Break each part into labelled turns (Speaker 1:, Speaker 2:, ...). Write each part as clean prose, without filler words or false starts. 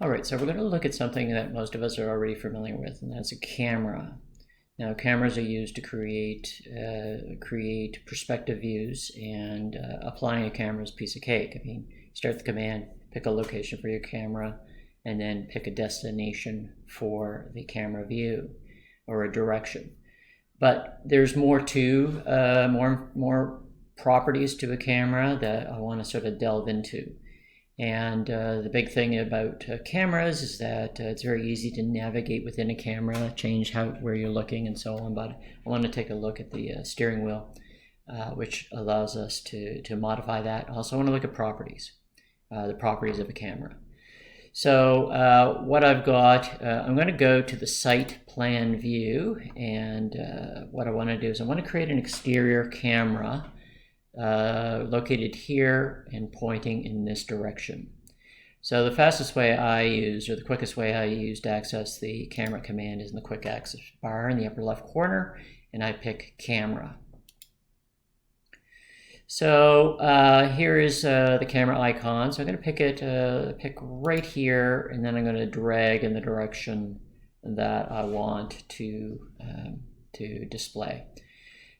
Speaker 1: All right, so we're going to look at something that most of us are already familiar with, and that's a camera. Now, cameras are used to create perspective views, and applying a camera is a piece of cake. I mean, start the command, pick a location for your camera, and then pick a destination for the camera view or a direction. But there's more to more properties to a camera that I want to sort of delve into. And the big thing about cameras is that it's very easy to navigate within a camera, change where you're looking and so on. But I want to take a look at the steering wheel, which allows us to modify that. Also, I want to look at properties, the properties of a camera. So what I've got, I'm going to go to the site plan view, and what I want to do is I want to create an exterior camera located here and pointing in this direction. So the fastest way I use, or the quickest way I use to access the camera command is in the quick access bar in the upper left corner, and I pick camera. So here is the camera icon. So I'm going to pick right here, and then I'm going to drag in the direction that I want to display.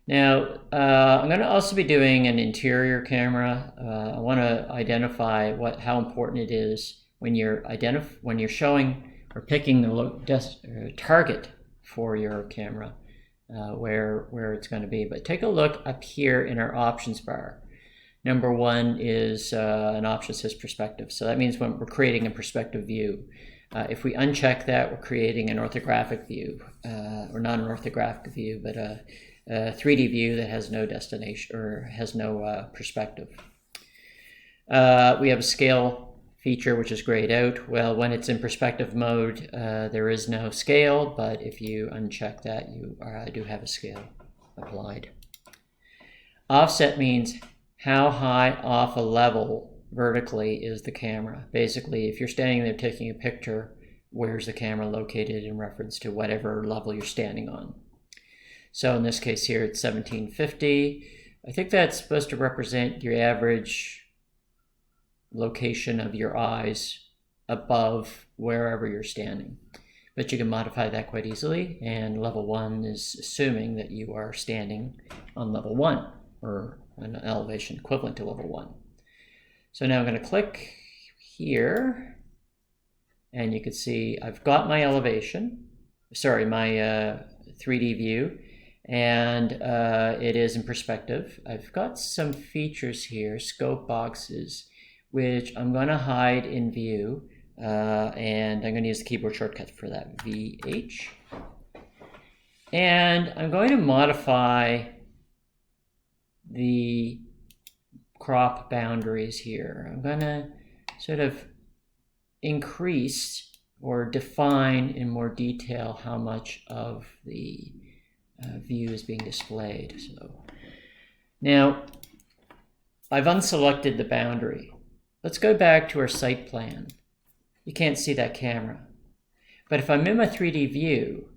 Speaker 1: Now, I'm going to also be doing an interior camera. I want to identify how important it is when you're showing or picking the target for your camera, where it's going to be. But take a look up here in our options bar. Number one is an option that says perspective. So that means when we're creating a perspective view. If we uncheck that, we're creating an orthographic view, or not an orthographic view, but a 3D view that has no destination or has no perspective. We have a scale feature, which is grayed out. Well, when it's in perspective mode, there is no scale, but if you uncheck that, you do have a scale applied. Offset means how high off a level vertically is the camera. Basically, if you're standing there taking a picture, where's the camera located in reference to whatever level you're standing on. So in this case here, it's 1750. I think that's supposed to represent your average location of your eyes above wherever you're standing. But you can modify that quite easily, and level 1 is assuming that you are standing on level 1, or an elevation equivalent to level 1. So now I'm going to click here, and you can see I've got my elevation, sorry, my 3D view, and it is in perspective. I've got some features here, scope boxes, which I'm going to hide in view, and I'm going to use the keyboard shortcut for that, VH. And I'm going to modify the crop boundaries here. I'm going to sort of increase or define in more detail how much of the view is being displayed. So now I've unselected the boundary. Let's go back to our site plan. You can't see that camera. But if I'm in my 3D view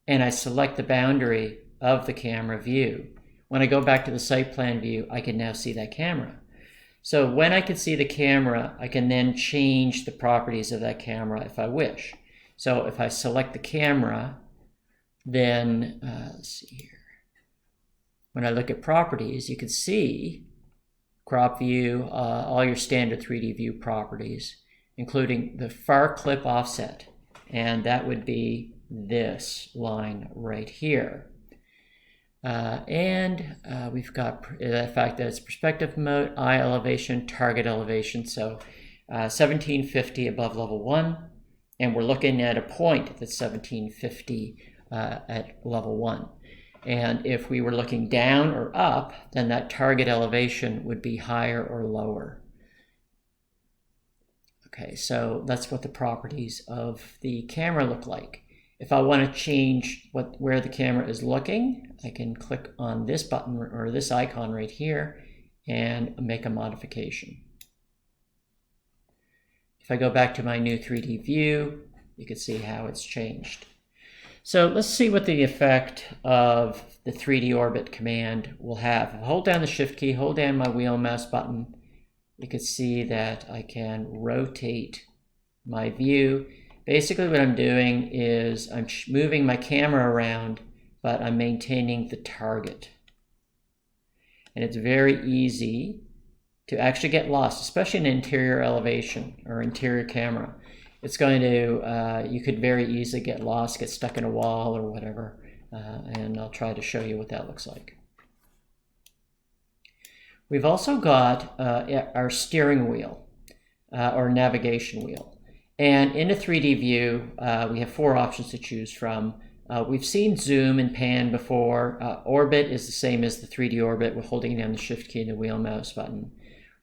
Speaker 1: and I select the boundary of the camera view, when I go back to the site plan view, I can now see that camera. So when I can see the camera, I can then change the properties of that camera if I wish. So if I select the camera, then let's see here. When I look at properties, you can see crop view, all your standard 3D view properties, including the far clip offset, and that would be this line right here. We've got the fact that it's perspective mode, eye elevation, target elevation, so 1750 above level 1, and we're looking at a point that's 1750 at level 1. And if we were looking down or up, then that target elevation would be higher or lower. Okay, so that's what the properties of the camera look like. If I want to change where the camera is looking, I can click on this button or this icon right here and make a modification. If I go back to my new 3D view, you can see how it's changed. So let's see what the effect of the 3D orbit command will have. If I hold down the shift key, hold down my wheel and mouse button, you can see that I can rotate my view. Basically what I'm doing is I'm moving my camera around, but I'm maintaining the target. And it's very easy to actually get lost, especially in interior elevation or interior camera. It's going to, you could very easily get lost, get stuck in a wall or whatever, and I'll try to show you what that looks like. We've also got our steering wheel or navigation wheel. And in a 3D view, we have 4 options to choose from. We've seen zoom and pan before. Orbit is the same as the 3D orbit. We're holding down the shift key and the wheel mouse button.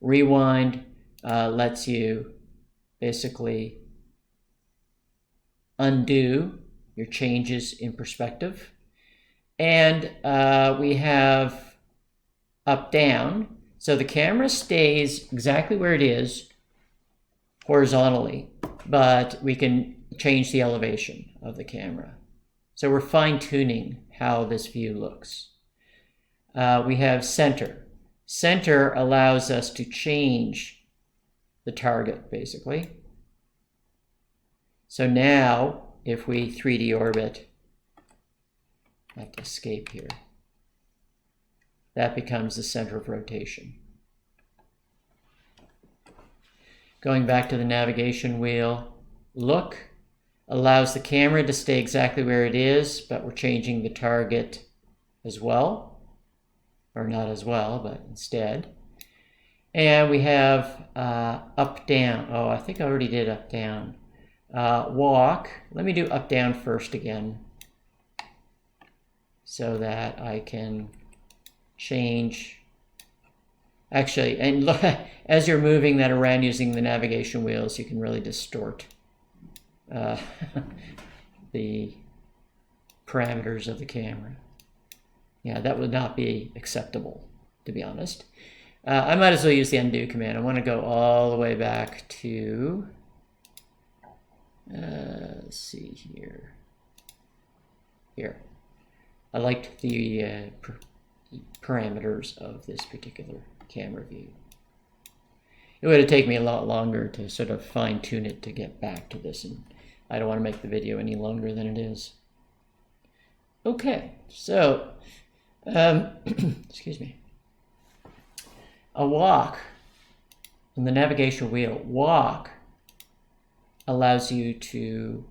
Speaker 1: Rewind lets you basically undo your changes in perspective. And we have up down. So the camera stays exactly where it is horizontally, but we can change the elevation of the camera. So we're fine-tuning how this view looks. We have center. Center allows us to change the target, basically. So now, if we 3D orbit, I have to escape here. That becomes the center of rotation. Going back to the navigation wheel, look allows the camera to stay exactly where it is, but we're changing the target as well. Or not as well, but instead. And we have up, down. Oh, I think I already did up, down. Walk. Let me do up, down first again, so that I can change. Actually, and look, as you're moving that around using the navigation wheels, you can really distort the parameters of the camera. Yeah, that would not be acceptable, to be honest. I might as well use the undo command. I want to go all the way back to, let's see here. Here. I liked the parameters of this particular camera view. It would have taken me a lot longer to sort of fine-tune it to get back to this, and I don't want to make the video any longer than it is. Okay, so excuse me. A walk on the navigation wheel. Walk allows you to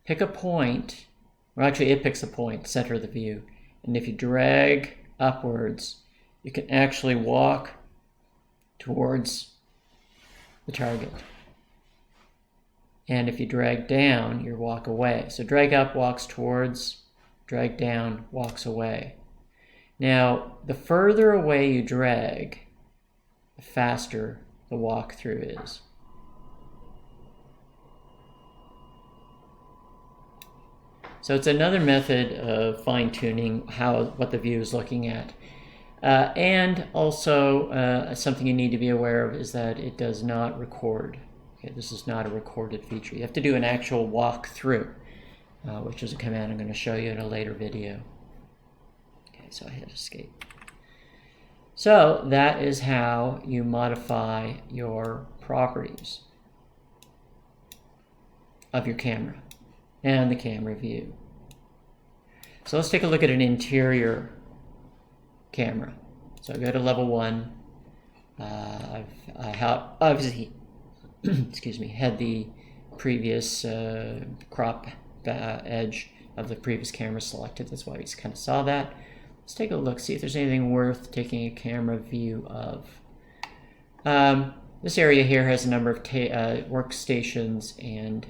Speaker 1: pick a point, or actually it picks a point, center of the view, and if you drag upwards, you can actually walk towards the target. And if you drag down, you walk away. So drag up walks towards, drag down walks away. Now, the further away you drag, the faster the walk-through is. So it's another method of fine-tuning what the view is looking at. And also, something you need to be aware of is that it does not record. Okay, this is not a recorded feature. You have to do an actual walk-through, which is a command I'm going to show you in a later video. Okay, so I hit escape. So that is how you modify your properties of your camera and the camera view. So let's take a look at an interior camera. So I go to level 1. I have obviously excuse me, had the previous crop edge of the previous camera selected. That's why we just kind of saw that. Let's take a look, see if there's anything worth taking a camera view of. This area here has a number of workstations and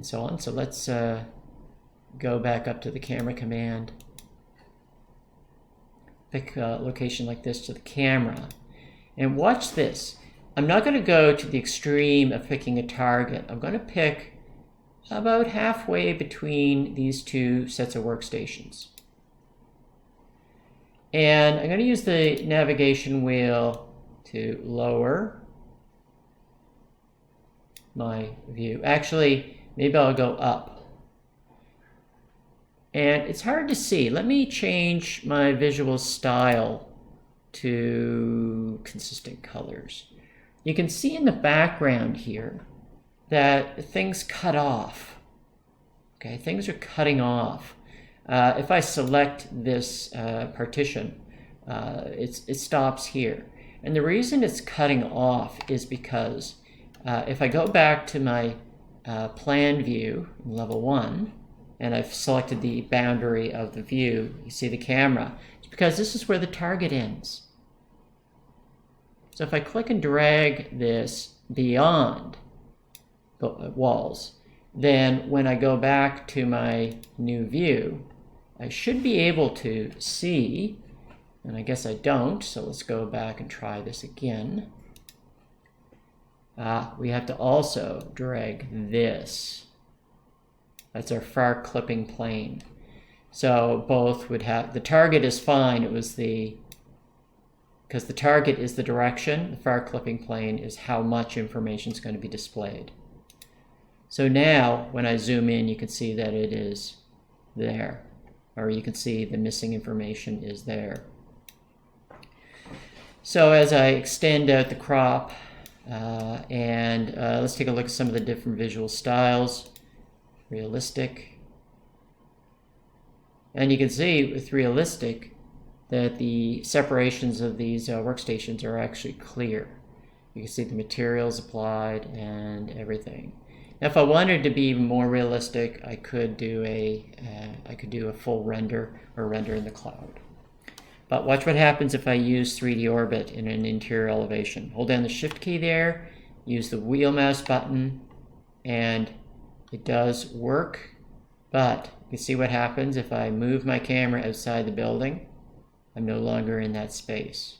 Speaker 1: so on. So let's go back up to the camera command. Pick a location like this to the camera. And watch this. I'm not going to go to the extreme of picking a target. I'm going to pick about halfway between these two sets of workstations. And I'm going to use the navigation wheel to lower my view. Actually, maybe I'll go up. And it's hard to see. Let me change my visual style to consistent colors. You can see in the background here that things cut off. Okay, things are cutting off. If I select this partition, it stops here. And the reason it's cutting off is because if I go back to my plan view in level 1, and I've selected the boundary of the view, you see the camera, it's because this is where the target ends. So if I click and drag this beyond the walls, then when I go back to my new view, I should be able to see, and I guess I don't, so let's go back and try this again. We have to also drag this. That's our far clipping plane. So both would have, the target is fine, it was because the target is the direction, the far clipping plane is how much information is going to be displayed. So now, when I zoom in, you can see that it is there, or you can see the missing information is there. So as I extend out the crop, let's take a look at some of the different visual styles. Realistic. And you can see with realistic that the separations of these workstations are actually clear. You can see the materials applied and everything. Now, if I wanted to be even more realistic, I could do a full render or render in the cloud. But watch what happens if I use 3D Orbit in an interior elevation. Hold down the Shift key there, use the wheel mouse button, and it does work. But you see what happens if I move my camera outside the building? I'm no longer in that space.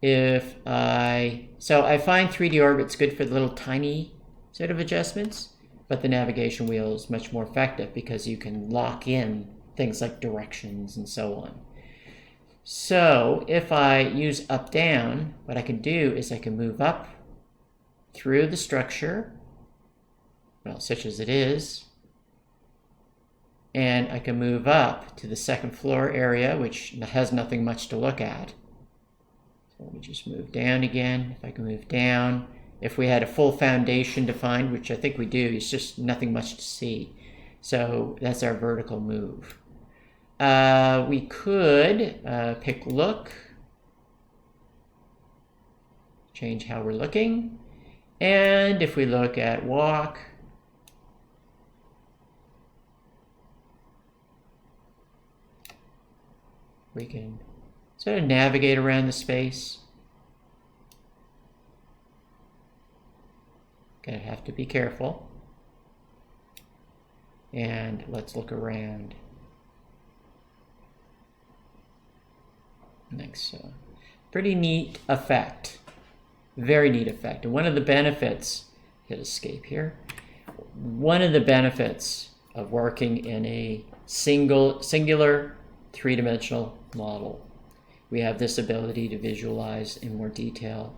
Speaker 1: So I find 3D Orbit's good for the little tiny set of adjustments, but the navigation wheel is much more effective because you can lock in things like directions and so on. So if I use up down, what I can do is I can move up through the structure, well, such as it is, and I can move up to the second floor area, which has nothing much to look at. So let me just move down again. If I can move down, if we had a full foundation defined, which I think we do, it's just nothing much to see. So that's our vertical move. We could pick look, change how we're looking, and if we look at walk, we can sort of navigate around the space. Gonna have to be careful. And let's look around. Like so. Pretty neat effect. Very neat effect. And one of the benefits, hit escape here. One of the benefits of working in a singular three-dimensional model, we have this ability to visualize in more detail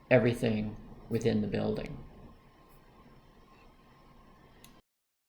Speaker 1: everything within the building.